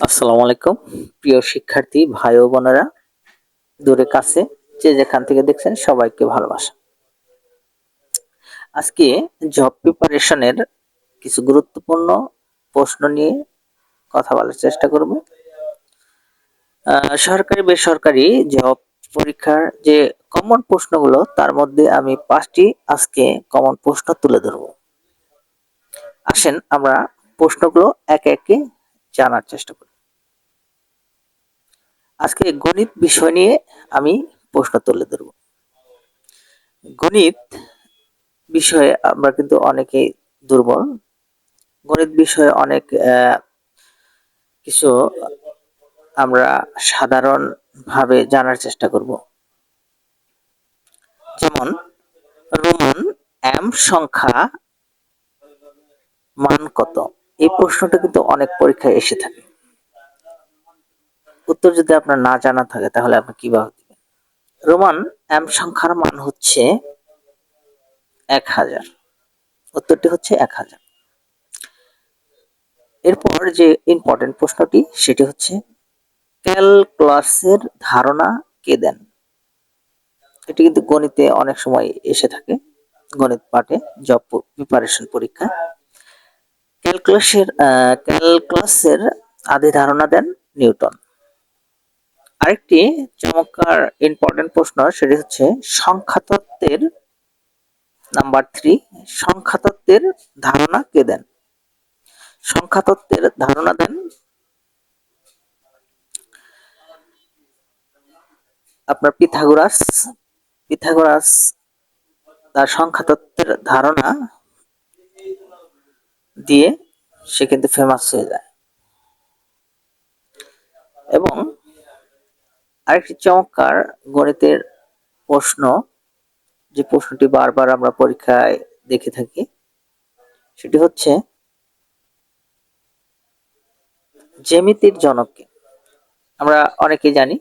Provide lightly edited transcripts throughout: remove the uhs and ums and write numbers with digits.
আসসালামু আলাইকুম প্রিয় শিক্ষার্থী ভাই ও বোনেরা, দূরে কাছে যে যেখান থেকে দেখছেন সবাইকে ভালোবাসা। আজকে জব প্রিপারেশনের কিছু গুরুত্বপূর্ণ প্রশ্ন নিয়ে কথা বলার চেষ্টা করব। সরকারি বেসরকারি জব পরীক্ষার যে কমন প্রশ্নগুলো, তার মধ্যে আমি 5টি আজকে কমন প্রশ্ন তুলে ধরব। আসেন আমরা প্রশ্নগুলো একে একে জানার চেষ্টা করি। আজকে গণিত বিষয় নিয়ে আমি প্রশ্ন তুলে ধরব। গণিত বিষয়ে আমরা কিন্তু অনেকেই দুর্বল। গণিত বিষয়ে অনেক কিছু আমরা সাধারণভাবে জানার চেষ্টা করব। যেমন রোমান সংখ্যা মান কত? এই প্রশ্নটা কিন্তু অনেক পরীক্ষায় এসে থাকে। উত্তর যদি আপনার না জানা থাকে তাহলে আপনি কিভাবে দিবেন? রোমান সংখ্যার মান হচ্ছে 1000। উত্তরটি হচ্ছে 1000। এরপর যে ইম্পর্টেন্ট প্রশ্নটি সেটি হচ্ছে ক্যালকুলাসের ধারণা কে দেন? এটি কিন্তু গণিতে অনেক সময় এসে থাকে, গণিত পাঠে, জব প্রিপারেশন পরীক্ষা। ক্যালকুলাসের আদি ধারণা দেন নিউটন। আরেকটি চমৎকার ইম্পর্টেন্ট প্রশ্ন সেটি হচ্ছে সংখ্যাতত্ত্বের নাম্বার 3, সংখ্যাতত্ত্বের ধারণা কে দেন? সংখ্যাতত্ত্বের ধারণা দেন আপনার পিথাগোরাস। পিথাগোরাস তার সংখ্যাতত্ত্বের ধারণা দিয়ে সে কিন্তু ফেমাস হয়ে যায়। এবং আরেকটি চমৎকার গণিতের প্রশ্ন, যে প্রশ্নটি বারবার আমরা পরীক্ষায় দেখে থাকি, সেটি হচ্ছে জ্যামিতির জনক কে? আমরা অনেকেই জানি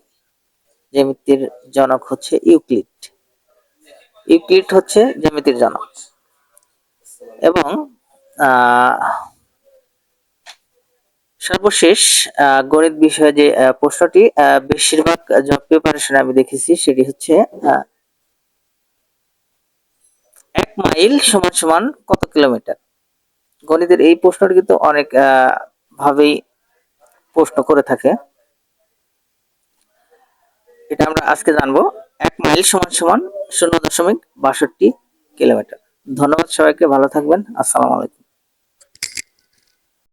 জ্যামিতির জনক হচ্ছে ইউক্লিড। ইউক্লিড হচ্ছে জ্যামিতির জনক। এবং সর্বশেষ গণিত বিষয়ে যে প্রশ্নটি বেশিরভাগ জব প্রিপারেশনে আমি দেখেছি সেটি হচ্ছে 1 মাইল সমান সমান কত কিলোমিটার? গণিতের এই প্রশ্নটি কিন্তু অনেক ভাবেই প্রশ্ন করে থাকে। এটা আমরা আজকে জানবো। 1 মাইল সমান সমান 0.62 কিলোমিটার। ধন্যবাদ সবাইকে, ভালো থাকবেন। আসসালামু আলাইকুম।